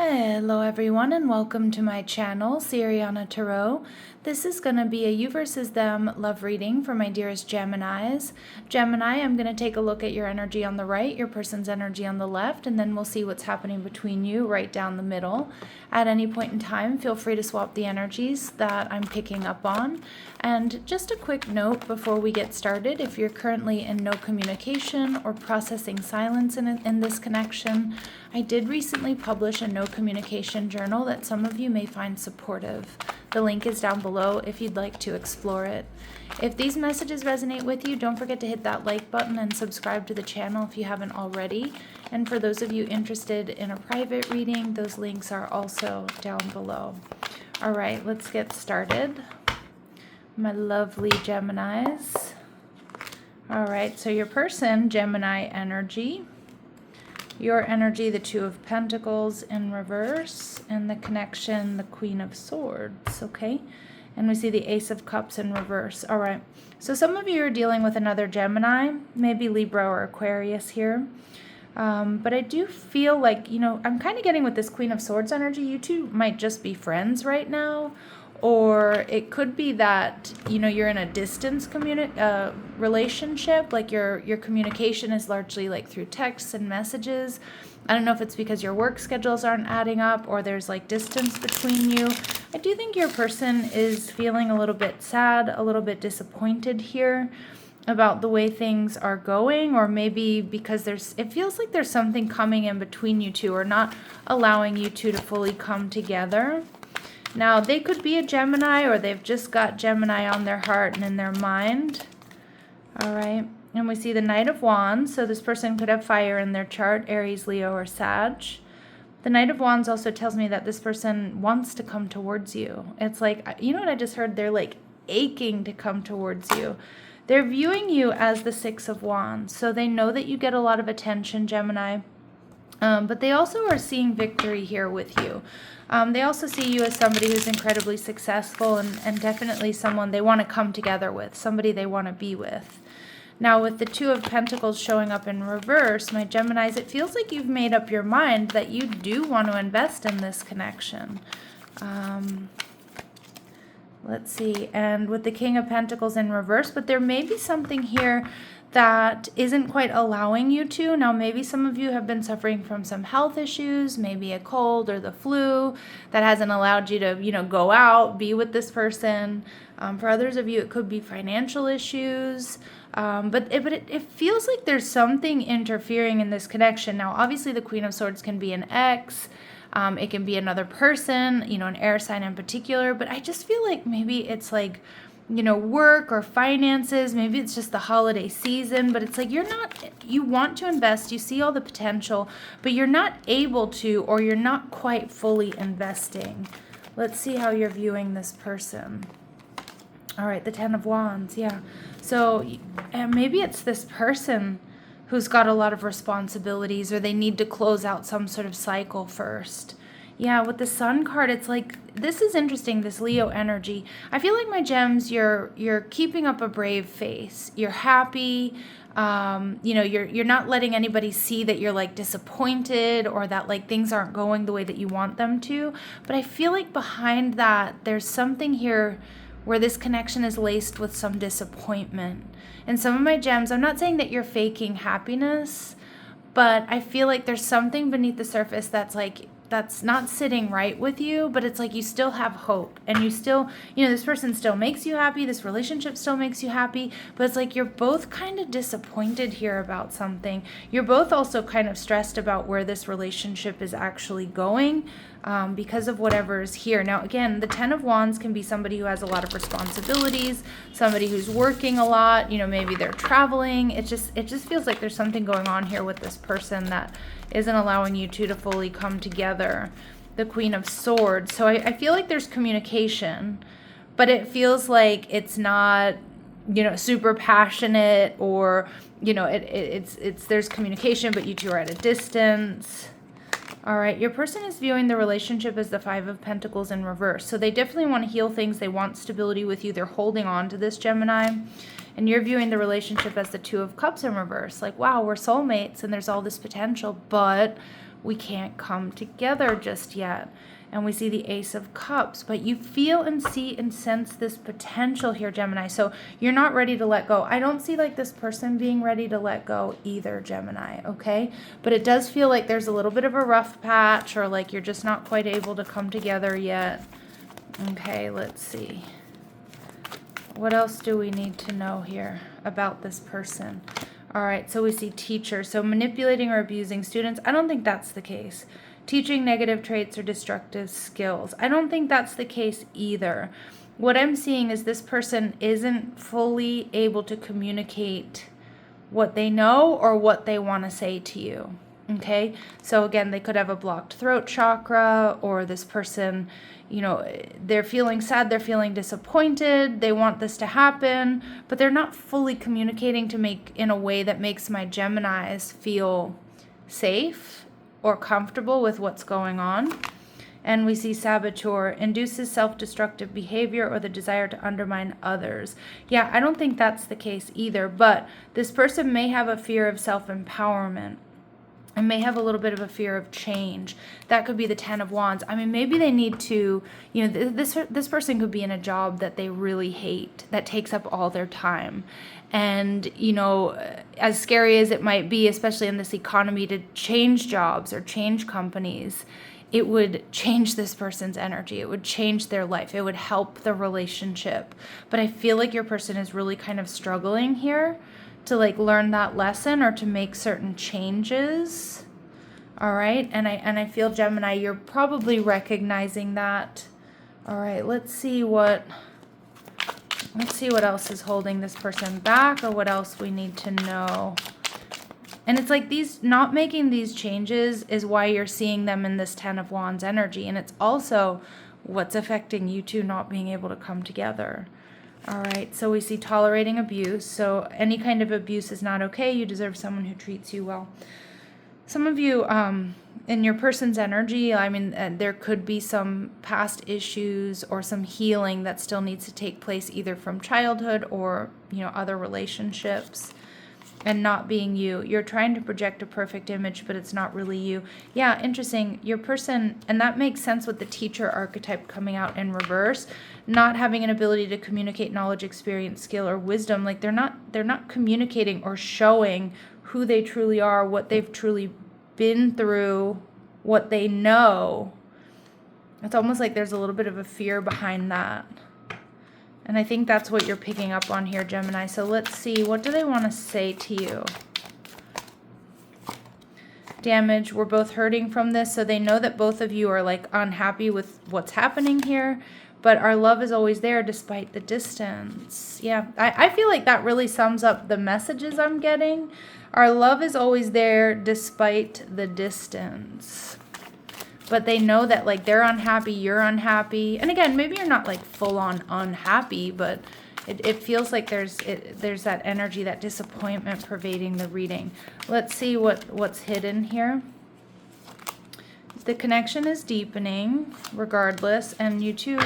Hello everyone and welcome to my channel, Sirianatarot. This is going to be a you versus them love reading for my dearest Geminis. Gemini, I'm going to take a look at your energy on the right, your person's energy on the left, and then we'll see what's happening between you right down the middle. At any point in time, feel free to swap the energies that I'm picking up on. And just a quick note before we get started, if you're currently in no communication or processing silence in this connection, I did recently publish a no communication journal that some of you may find supportive. The link is down below if you'd like to explore it. If these messages resonate with you, don't forget to hit that like button and subscribe to the channel if you haven't already. And for those of you interested in a private reading, those links are also down below. All right, let's get started. My lovely Geminis. All right, so your person, Gemini energy. Your energy, the Two of Pentacles in reverse, and the connection, the Queen of Swords, okay? And we see the Ace of Cups in reverse. All right, so some of you are dealing with another Gemini, maybe Libra or Aquarius here. But I do feel like, I'm kind of getting with this Queen of Swords energy, you two might just be friends right now. Or it could be that, you're in a distance relationship, like your communication is largely like through texts and messages. I don't know if it's because your work schedules aren't adding up or there's like distance between you. I do think your person is feeling a little bit sad, a little bit disappointed here about the way things are going, or maybe because it feels like there's something coming in between you two or not allowing you two to fully come together. Now, they could be a Gemini, or they've just got Gemini on their heart and in their mind. All right. And we see the Knight of Wands. So this person could have fire in their chart, Aries, Leo, or Sag. The Knight of Wands also tells me that this person wants to come towards you. It's like, you know what I just heard? They're like aching to come towards you. They're viewing you as the Six of Wands. So they know that you get a lot of attention, Gemini. But they also are seeing victory here with you. They also see you as somebody who's incredibly successful and definitely someone they want to come together with, somebody they want to be with. Now, with the Two of Pentacles showing up in reverse, my Geminis, it feels like you've made up your mind that you do want to invest in this connection. Let's see. And with the King of Pentacles in reverse, but there may be something here that isn't quite allowing you to. Now, maybe some of you have been suffering from some health issues, maybe a cold or the flu that hasn't allowed you to, go out, be with this person. For others of you, it could be financial issues. But it feels like there's something interfering in this connection. Now, obviously, the Queen of Swords can be an ex. It can be another person, an air sign in particular. But I just feel like maybe it's like, work or finances, maybe it's just the holiday season, but it's like you want to invest, you see all the potential, but you're not able to, or you're not quite fully investing. Let's see how you're viewing this person. All right, the Ten of Wands, yeah. So maybe it's this person who's got a lot of responsibilities, or they need to close out some sort of cycle first. Yeah, with the Sun card, it's like, this is interesting, this Leo energy. I feel like, my gems, you're keeping up a brave face. You're happy. You're not letting anybody see that you're like disappointed or that like things aren't going the way that you want them to. But I feel like behind that, there's something here where this connection is laced with some disappointment. And some of my gems, I'm not saying that you're faking happiness, but I feel like there's something beneath the surface that's not sitting right with you, but it's like you still have hope, and you still, this person still makes you happy, this relationship still makes you happy, but it's like you're both kind of disappointed here about something. You're both also kind of stressed about where this relationship is actually going because of whatever is here. Now, again, the Ten of Wands can be somebody who has a lot of responsibilities, somebody who's working a lot, maybe they're traveling. It just feels like there's something going on here with this person that isn't allowing you two to fully come together. The Queen of Swords. So I feel like there's communication, but it feels like it's not, super passionate, or, there's communication, but you two are at a distance. All right, your person is viewing the relationship as the Five of Pentacles in reverse. So they definitely want to heal things. They want stability with you. They're holding on to this, Gemini. And you're viewing the relationship as the Two of Cups in reverse. Like, wow, we're soulmates and there's all this potential, but we can't come together just yet. And we see the Ace of Cups, but you feel and see and sense this potential here, Gemini. So you're not ready to let go. I don't see like this person being ready to let go either, Gemini, okay? But it does feel like there's a little bit of a rough patch, or like you're just not quite able to come together yet. Okay, let's see. What else do we need to know here about this person? All right, so we see teacher. So manipulating or abusing students. I don't think that's the case. Teaching negative traits or destructive skills. I don't think that's the case either. What I'm seeing is this person isn't fully able to communicate what they know or what they want to say to you. Okay, so again, they could have a blocked throat chakra, or this person, you know, they're feeling sad, they're feeling disappointed, they want this to happen, but they're not fully communicating to make in a way that makes my Geminis feel safe or comfortable with what's going on. And we see saboteur, induces self-destructive behavior or the desire to undermine others. Yeah, I don't think that's the case either, but this person may have a fear of self-empowerment and may have a little bit of a fear of change. That could be the Ten of Wands. I mean, maybe they need to, you know, this person could be in a job that they really hate, that takes up all their time. And, you know, as scary as it might be, especially in this economy, to change jobs or change companies, it would change this person's energy. It would change their life. It would help the relationship. But I feel like your person is really kind of struggling here to like learn that lesson or to make certain changes. All right. And I feel, Gemini, you're probably recognizing that. All right. Let's see what else is holding this person back, or what else we need to know. And it's like not making these changes is why you're seeing them in this Ten of Wands energy. And it's also what's affecting you two not being able to come together. All right, so we see tolerating abuse. So any kind of abuse is not okay. You deserve someone who treats you well. Some of you, in your person's energy, I mean, there could be some past issues or some healing that still needs to take place, either from childhood or, you know, other relationships. And not being you. You're trying to project a perfect image, but it's not really you. Yeah, interesting. Your person, and that makes sense with the teacher archetype coming out in reverse, not having an ability to communicate knowledge, experience, skill, or wisdom. Like they're not communicating or showing who they truly are, what they've truly been through, what they know. It's almost like there's a little bit of a fear behind that. And I think that's what you're picking up on here, Gemini. So let's see, what do they want to say to you? Damage, we're both hurting from this. So they know that both of you are like unhappy with what's happening here. But our love is always there despite the distance. Yeah, I feel like that really sums up the messages I'm getting. Our love is always there despite the distance. But they know that like they're unhappy, you're unhappy. And again, maybe you're not like full on unhappy, but it feels like there's that energy, that disappointment pervading the reading. Let's see what's hidden here. The connection is deepening regardless, and you two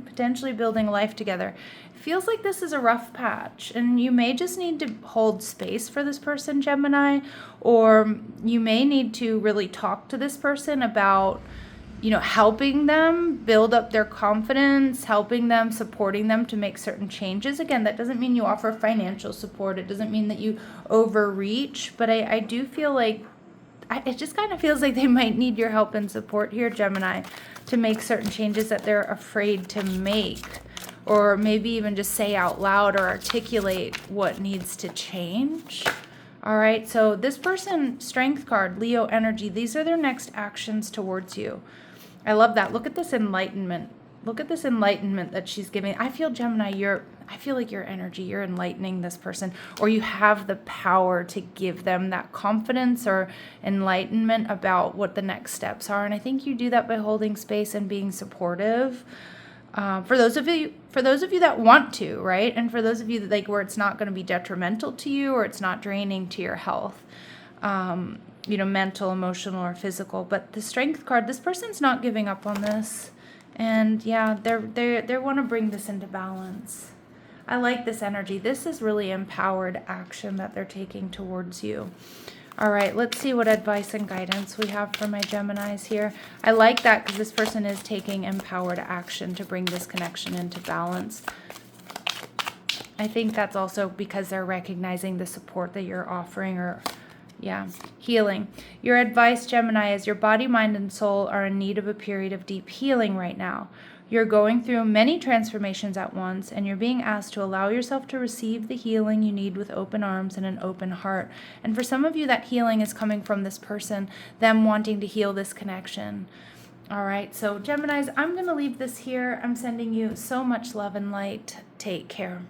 potentially building life together. It feels like this is a rough patch, and you may just need to hold space for this person, Gemini, or you may need to really talk to this person about, you know, helping them build up their confidence, helping them, supporting them to make certain changes. Again, that doesn't mean you offer financial support. It doesn't mean that you overreach, but I do feel like it just kind of feels like they might need your help and support here, Gemini, to make certain changes that they're afraid to make, or maybe even just say out loud or articulate what needs to change. All right, so this person, Strength card, Leo energy, these are their next actions towards you. I love that. Look at this enlightenment. Look at this enlightenment that she's giving. I feel, Gemini, I feel like your energy, you're enlightening this person, or you have the power to give them that confidence or enlightenment about what the next steps are. And I think you do that by holding space and being supportive. For those of you that want to, right? And for those of you that like where it's not going to be detrimental to you, or it's not draining to your health, you know, mental, emotional, or physical. But the Strength card, this person's not giving up on this. And yeah, they want to bring this into balance. I like this energy. This is really empowered action that they're taking towards you. All right, let's see what advice and guidance we have for my Geminis here. I like that because this person is taking empowered action to bring this connection into balance. I think that's also because they're recognizing the support that you're offering, or healing. Your advice, Gemini, is your body, mind, and soul are in need of a period of deep healing right now. You're going through many transformations at once, and you're being asked to allow yourself to receive the healing you need with open arms and an open heart. And for some of you, that healing is coming from this person, them wanting to heal this connection. All right, so Geminis, I'm going to leave this here. I'm sending you so much love and light. Take care.